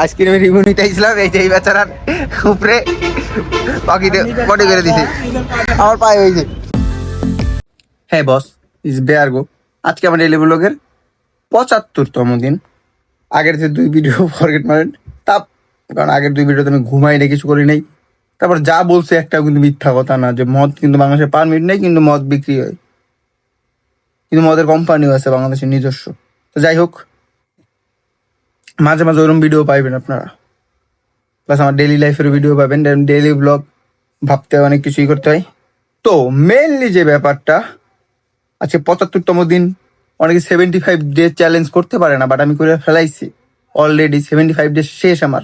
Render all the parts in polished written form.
আইসক্রিমের রিভিউ নিতে আইছিলাম, এই যে এই বেচারার উপরে পাখিতে পটি করে দিছে আমার পায়ে হয়েছে। হ্যাঁ বস, ইজ বেয়ারগো। আজকে আমার ডেইলি ব্লগের 75তম দিন। আগের যে 2 ভিডিও ফরগেট মারেন তা, কারণ আগের 2 ভিডিওতে আমি ঘুমাই নাই, কিছু করি নাই। তারপর যা বলছে একটা কিন্তু মিথ্যা কথা না, যে মদ কিন্তু বাংলাদেশে পারমিট নেই, কিন্তু মদ বিক্রি হয়, কিন্তু মদের কোম্পানিও আছে বাংলাদেশের নিজস্ব। তো যাই হোক, মাঝে মাঝে ওরকম ভিডিও পাইবেন আপনারা, প্লাস আমার ডেইলি লাইফের ভিডিও পাবেন। ডেইলি ব্লগ ভাবতে হয়, অনেক কিছুই করতে হয়। তো মেনলি যে ব্যাপারটা, আজকে 75তম দিন। অনেকে 75 ডে চ্যালেঞ্জ করতে পারে না, বাট আমি করে ফেলাইছি অলরেডি। 75 ডে শেষ আমার,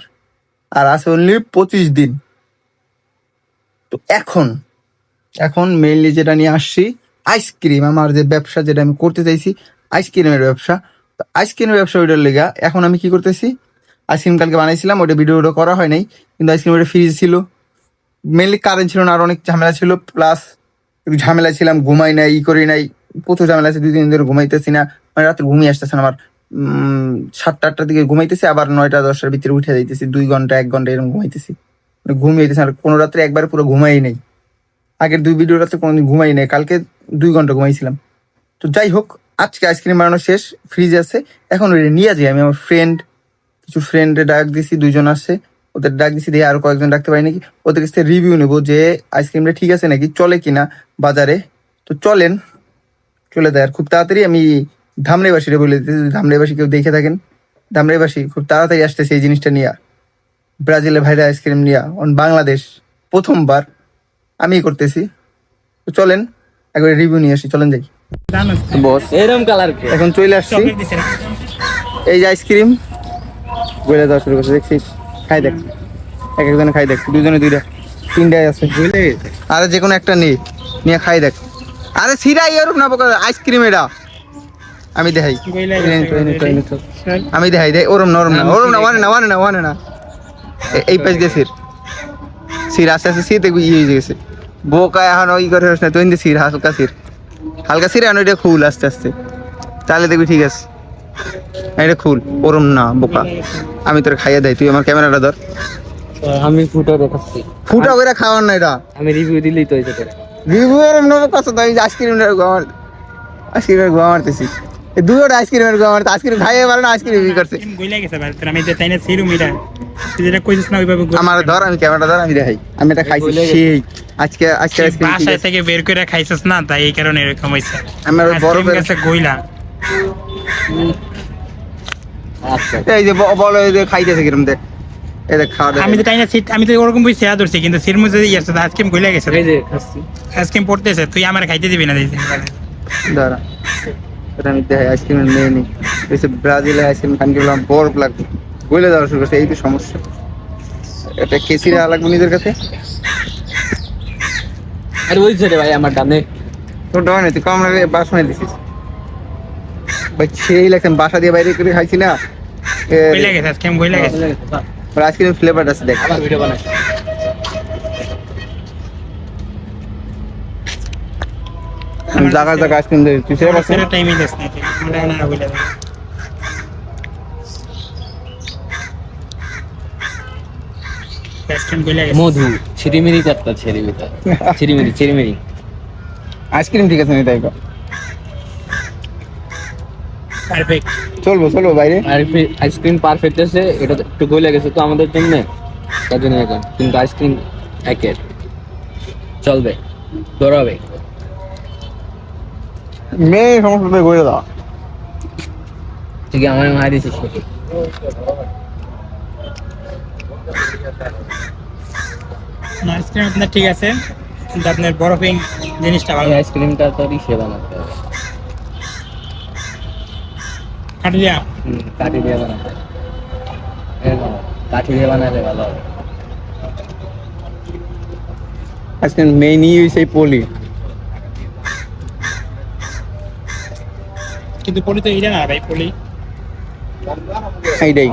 আর আছে অনলি 25 দিন। তো এখন মেইনলি যেটা নিয়ে আসছি, আইসক্রিম। আমার যে ব্যবসা, যেটা আমি করতে চাইছি, আইসক্রিমের ব্যবসা। তো আইসক্রিমের ব্যবসা, ওইটার লেগা এখন আমি কি করতেছি, আইসক্রিম কালকে বানাইছিলাম, ওটা ভিডিওটা করা হয় নাই, কিন্তু আইসক্রিম ওটা ফ্রিজ ছিল, মেনলি কারেন্ট ছিল না, আর অনেক ঝামেলা ছিল। প্লাস একটু ঝামেলা ছিলাম, ঘুমাই নাই, করি নাই, প্রচুর ঝামেলা আছে। 2 দিন ধরে ঘুমাইতেছি না, মানে রাত্রে ঘুমিয়ে আসতেছে না আমার। 7টা-8টার দিকে ঘুমাইতেছি, আবার 9টা-10টার ভিতরে উঠে যাইতেছি, 2 ঘন্টা 1 ঘন্টা এরকম ঘুমাইতেছি, মানে ঘুমিয়েতেছি। আর কোনো রাত্রে একবার পুরো ঘুমাই নেই। আগের 2 ভিডিও রাতে কোনোদিন ঘুমাই নেই, কালকে 2 ঘন্টা ঘুমাইছিলাম। তো যাই হোক, আজকে আইসক্রিম বানানো শেষ, ফ্রিজ আছে, এখন ওই নিয়ে যাই। আমি আমার কিছু ফ্রেন্ডে ডাক দিছি, 2জন আসছে, ওদের ডাক দিছি, দিয়ে আরো কয়েকজন ডাকতে পারি নাকি, ওদের কাছ থেকে রিভিউ নেবো যে আইসক্রিমটা ঠিক আছে নাকি, চলে কিনা বাজারে। তো চলে দেয়। আর খুব তাড়াতাড়ি আমি ধামরাইবাসীরা বলে দিতেছি, ধামরাইবাসী কেউ দেখে থাকেন, ধামরাইবাসী খুব তাড়াতাড়ি আসতেছে এই জিনিসটা নিয়ে, ব্রাজিলের ভাইরা আইসক্রিম নিয়ে বাংলাদেশ প্রথমবার আমি করতেছি। তো চলেন একবার রিভিউ নিয়ে আসি, চলেন যাই। বস এরকম কালার এখন চলে আসছি, এই যে আইসক্রিম বলে দেওয়া শুরু করছে, দেখছিস? খাই দেখ, এক একজনে খাই দেখ, 2জনে 2টা 3টাই আছে, বুঝলে? আরে যে কোনো একটা নিয়ে খাই দেখ। আরে সিরাই এরকম না পোকা, আইসক্রিম এটা আমি দেখাই, আমি দেখাই দেয়। ওরম না ওয়ানে না এই পাশ দিয়ে সির আস্তে আস্তে সির দেখবি ইয়ে হয়ে গেছে, বোকা এখন ওই করে না তুই সির হালকা সির এখন ওইটা খুল আস্তে আস্তে, তাহলে দেখবি ঠিক আছে। এটা খুল, ওরম না বোকা, আমি তোর খাইয়ে দেয়, তুই আমার ক্যামেরাটা ধর। আমি ফুটা দেখাচ্ছি, ফুটা করে খাওয়ার না এটা, আমি রিভিউ দিলেই তো হয়েছে। রিভিউ এরম না কথা, আমি আইসক্রিমের গোয়া মারতেছি, এই 2টা আইসক্রিমের গোয়া মারতে, আইসক্রিম খাইয়ে পারে না, আইসক্রিম রিভিউ করছে। আমার ধর, আমি ক্যামেরাটা ধর, আমি দেখাই, আমি এটা খাইছি সেই আজকে আইসক্রিম বাসা থেকে বের করে খাইছিস না, তাই এই কারণে এরকম হইছে। আমার বড় কাছে গইলা এই যে বলো, এই যে খাইতেছে কিরম দেখ, এই দেখ খাওয়া দেখ। আমি তো ওরকম বই শেয়ার ধরছি, কিন্তু সির মধ্যে ইয়াছে আইসক্রিম গইলা গেছে, এই যে খাচ্ছি, আইসক্রিম পড়তেছে, তুই আমার খাইতে দিবি না। দাঁড়া, এটা আমি দেখাই, আইসক্রিমের মেয়ে নেই, ব্রাজিলের আইসক্রিম খান গেলাম, বরফ লাগবে, বলে দেওয়া শুরু করছে, এই তো সমস্যা। এটা কেসিরা লাগবে নিজের কাছে, আরে বলছে রে ভাই আমার ডানে তোর ডয় না, তুই কম লাগে বাসনে দিছিস ভাই, সেই লাগছে। বাসা দিয়ে বাইরে করে খাইছি না, গইলা গেছে আইসক্রিম, গইলা গেছে। আইসক্রিম ফ্লেভার আছে, দেখ আবার ভিডিও বানাই। জায়গা আইসক্রিম দেয়, তুই সেটা পারছিস? টাইমই দেস না, মানে না গইলা গেছে। আইসক্রিম গইলা গেছে। মধু ছিরিমিরি চারটা ছিরিমিরি আইসক্রিম ঠিক আছে, তাই পারফেক্ট, চলবো বাইরে। আর আইসক্রিম পারফেক্ট আছে, এটা একটু গলে গেছে তো আমাদের জন্য, তার জন্য এখন কিন্তু আইসক্রিম একের চলবে, দৌড়াবে। মেয়ে সমস্যা করে দাও, ঠিক আছে, আমার মাই দিছিস আইসক্রিম আপনার ঠিক আছে, কিন্তু আপনার বরফিং জিনিসটা ভালো। আইসক্রিমটা তো রিসে বানাতে হবে, কাটিয়া কাঠি দিয়ে বানাতে হবে, এরকম কাঠি দিয়ে বানালে ভালো হবে। আইসক্রিম মেয়ে নিয়ে সেই পলি, কিন্তু পলি তো এটা না ভাই, পলি এইটাই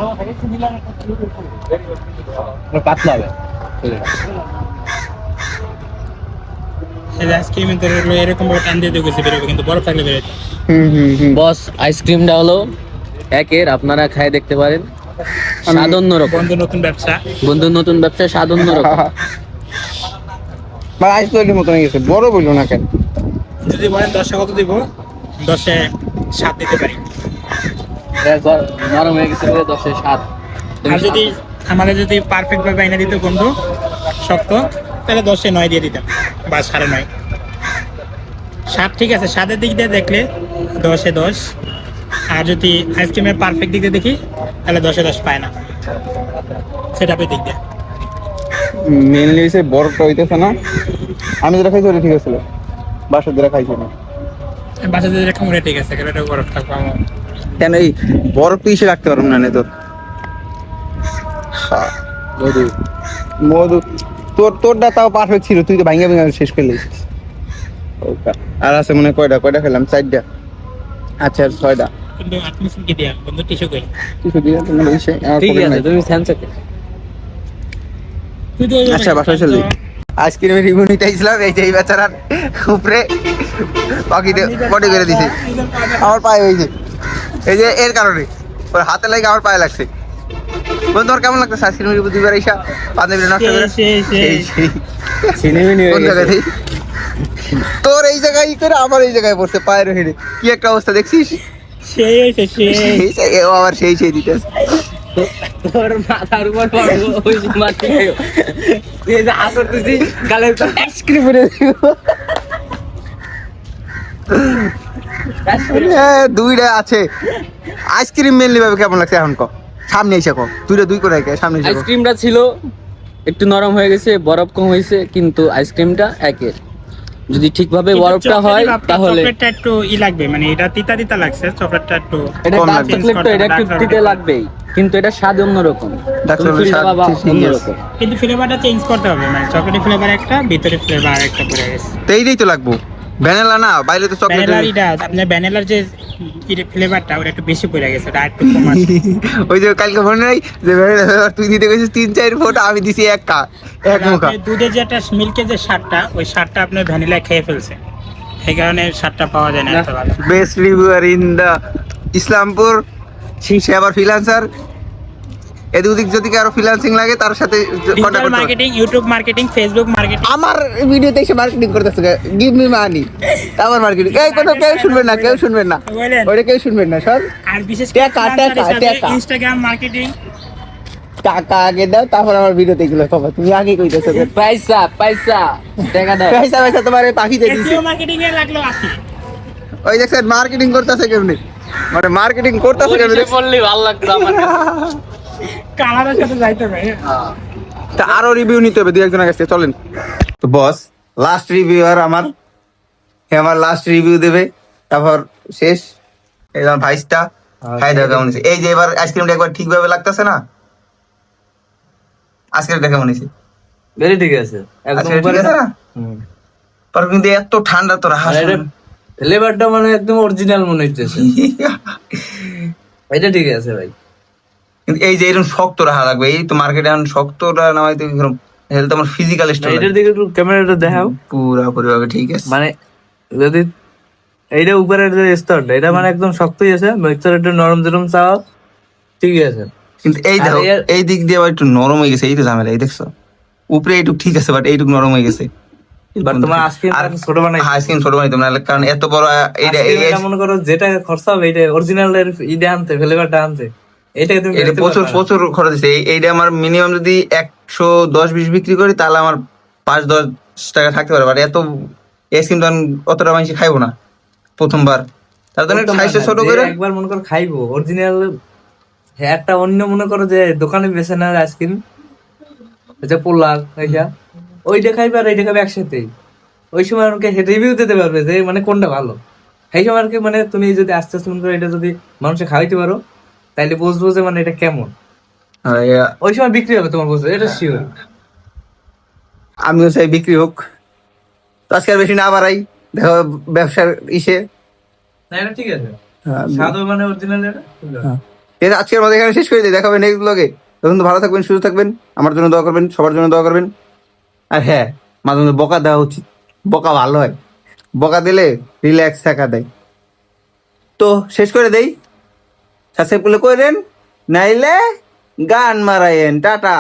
পাতলা হবে। আইসক্রিম এরকম ভাবে টান দিয়ে গেছে বেরোবে, কিন্তু বরফ থাকলে বেরোবে। বস আইসক্রিমটা হলো একের, আপনারা খাই দেখতে পারেন, স্বাদ অন্যরকম। বন্ধু নতুন ব্যবসা। বন্ধুর নতুন ব্যবসায় স্বাদ অন্যরকম। ভাই আইসক্রিমের মতন হয়ে গেছে, বড় বললো না কেন? যদি বলেন 10-এ কত দিব, 10-এ 7 দিতে পারি। নরম হয়ে গেছে বলে 10-এ 7। আর যদি আমাদের যদি পারফেক্ট ভাবে এনে দিত বন্ধু শক্ত, তাহলে 10-এ 9 দিয়ে দিতাম বা 9.5। 7 ঠিক আছে, 7-এর দিক দিয়ে দেখলে 10-এ 10। আর যদি আইসক্রিমের পারফেক্ট দিক দিয়ে দেখি তাহলে 10-এ 10 পায় না, সেটা দিক দিয়ে। মেনলি হচ্ছে বরফটা হইতেছে না। আমি যেটা খাইছি ওটা ঠিক আছিল, বাসার যেটা খাইছি না। বাসা যদি এরকম ঠিক আছে, এটা বরফ থাকবো আমার। কেন এই বরফ পিসে রাখতে পারবো না তোর মধু। মধু। তোরটা তাও পারফেক্ট ছিল, তুই তো ভাঙ্গা ভাঙ্গা শেষ করে লিস। আর আছে মনে হয় কয়টা খেলাম? 4টা। আচ্ছা 6টা। কিন্তু আপনি কি দিয়া বন্ধু টিস্যু কই? কিছু দিয়ে তোমার ঠিক আছে, তুমি স্যামসাকে। তুই তো আচ্ছা বাসায় চলে আইসক্রিমের রিভিউ নিতে আইছিলাম, এই যে এই বেচারার উপরে পাখিতে বডি করে দিছে। আমার পায়ে হয়েছে, এই যে এর কারণে ওর হাতে লাগে আমার পায়ে লাগছে। বন্ধু ওর কেমন লাগছে আইসক্রিমের রিভিউ দিবার? এইসা পাঞ্জাবি নষ্ট করে কোন জায়গায় তোর এই জায়গায় করে আমার এই জায়গায় পড়ছে পায়ের হেড়ে, কি একটা অবস্থা দেখছিস? সেই হইছে সেই। ও আবার সেই দিতেছে। তোর মাথার উপর পড়বো, ওই যে মাটি খাইও। এই যে করতেছি গালের উপর আইসক্রিম পরে দিব। দুইটা আছে আইসক্রিম মেনলি ভাবে কেমন লাগছে এখন ক? সামনে এসে ক, দুই করে সামনে এসে ক। আইসক্রিমটা ছিল একটু নরম হয়ে গেছে, বরফ কম হয়েছে, কিন্তু আইসক্রিমটা একের। যদি ঠিকভাবে বরফটা হয় তাহলে চকলেটটা একটু লাগবে, মানে এটা তিতা তিতা লাগছে, চকলেটটা একটু এটা কম ডার্ক লাগবে। চকলেট তো এটা একটু দিতে লাগবেই, কিন্তু এটা স্বাদ অন্যরকম। Dark তুমি chocolate feel স্বাদ পাবা ঠিকই আছে। অন্যরকম। কিন্তু ফ্লেভারটা চেঞ্জ করতে হবে, মানে চকলেটের ফ্লেভার একটা, ভিতরে ফ্লেভার আরেকটা পড়ে গেছে। তো এইটাই তো লাগবো, ভ্যানিলা না, বাইরে তো চকলেট। ভ্যানিলার এটা আপনার ভ্যানিলার যে ফ্লেভারটা ওটা একটু বেশি পড়ে গেছে, ওটা একটু কম আছে। ওই যে কালকে মনে নাই যে ভ্যানিলা ফ্লেভার তুই দিতে গেছিস 3-4 ফোঁটা, আমি দিছি এক মুখা। আপনি দুধে যে একটা মিল্কের যে স্বাদটা, ওই স্বাদটা আপনার ভ্যানিলা খেয়ে ফেলছে, এই কারণে স্বাদটা পাওয়া যায় না এত ভালো। Best reviewer in the Islampur, সে আবার ফ্রিল্যান্সার। এদিক যদি কারো ফ্রিল্যান্সিং লাগে তার সাথে কন্টাক্ট ডিজিটাল করতে হবে। Marketing, YouTube marketing, Facebook marketing. আমার ভিডিওতে এসে মার্কেটিং করতেছে, গিভ মি মানি, আমার মার্কেটিং। এই কোনো কেউ শুনবেন না, কেউ শুনবেন না, বলেন। ওইটা কেউ শুনবেন না সব। আর বিশেষ টাকা, টাকা। Instagram marketing. টাকা আগে দাও, তারপর আমার ভিডিওতে এগুলো পাবা। তুমি আগে কইতেছো পয়সা টাকা দাও। পয়সা তোমার এই পাখিতে দিছি। এসইও মার্কেটিং এ লাগলো আসি। ওই দেখছেন মার্কেটিং করতেছে কেমনি, মানে মার্কেটিং করতেছে কেমনি। ওইটা বললি ভালো লাগতো আমার কাছে। কালারের সাথে যাইতে হবে। তা আরো রিভিউ নিতে হবে 2-1 জনের কাছে, চলেন। তো বস লাস্ট রিভিউয়ার আমার, আমার লাস্ট রিভিউ দেবে, তারপর শেষ। এই আমার ভাইসটা খাই দাও কেমন হয়েছে। এই যে এবার আইসক্রিমটা একবার ঠিকভাবে লাগতেছে না, আইসক্রিমটা কেমন হয়েছে? ভেরি ঠিক আছে, একদম আচ্ছা ঠিক উপরে আছে না? পর কিন্তু এত ঠান্ডা তোর হাস। ফ্লেভারটা মানে একদম অরিজিনাল মনে হইতেছে। এটা ঠিক আছে ভাই, কিন্তু এই যে এরকম শক্ত রাখা লাগবে, এই তো মার্কেটে এখন শক্তটা নামাই তো এরকম, হেলথ আমার ফিজিক্যাল স্টাইল। এটার দিকে একটু ক্যামেরাটা দেখাও। পুরোপুরি ভাবে ঠিক আছে। মানে যদি এইটা উপরের যে স্তরটা, এটা মানে একদম শক্তই আছে, ভিতরে একটু নরম যেরকম চাও, ঠিক আছে। কিন্তু এই দেখো এই দিক দিয়ে আবার একটু নরম হয়ে গেছে, এই তো ঝামেলা। এই দেখছো উপরে এইটুক ঠিক আছে, বাট এইটুক নরম হয়ে গেছে। বাট তোমার আইসক্রিম আর ছোট বানাই, আইসক্রিম ছোট বানাইতো না, কারণ এত বড় এইটা এটা মনে করো যেটা খরচা হবে এটা অরিজিনাল এর ইডে আনতে, ফ্লেভারটা আনতে, এটা তুমি এটা প্রচুর খরচ আছে। এইটা আমার মিনিমাম যদি 110-20 বিক্রি করি তাহলে আমার 5-10 টাকা থাকতে পারে। বাট এত আইসক্রিম তো অতটা মানুষ খাইবো না প্রথমবার, তার জন্য সাইজটা ছোট করে একবার মনে করো খাইবো অরিজিনাল। একটা অন্য মনে করো যে দোকানে বেচে না আইসক্রিম, যে পোলার এইটা, ওইটা খাইবে আর এইটা খাবে একসাথে, ওই সময় আমাকে রিভিউ দিতে পারবে যে মানে কোনটা ভালো। সেই সময় আর কি, মানে তুমি যদি আস্তে আস্তে মনে করো এটা যদি মানুষে খাওয়াইতে পারো, তাইলে বুঝবো যে মানে এটা কেমন, ওই সময় বিক্রি হবে তোমার, বুঝবে এটা শিওর। আমিও চাই বিক্রি হোক। তো আজকে আর বেশি না বাড়াই, দেখো ব্যবসার ইসে। না এটা ঠিক আছে, স্বাদও মানে অরিজিনাল এটা। এটা আজকের মধ্যে এখানে শেষ করে দিই, দেখাবেন নেক্সট ব্লগে। তখন তো ভালো থাকবেন, সুস্থ থাকবেন, আমার জন্য দোয়া করবেন, সবার জন্য দোয়া করবেন। আর হ্যাঁ, মাঝে মধ্যে বকা দেওয়া উচিত, বকা ভালো হয়, বকা দিলে রিল্যাক্স থাকা দেয়। তো শেষ করে দেই, সাবস্ক্রাইব করলে করে দেন, নাইলে গান মারায়েন, টাটা।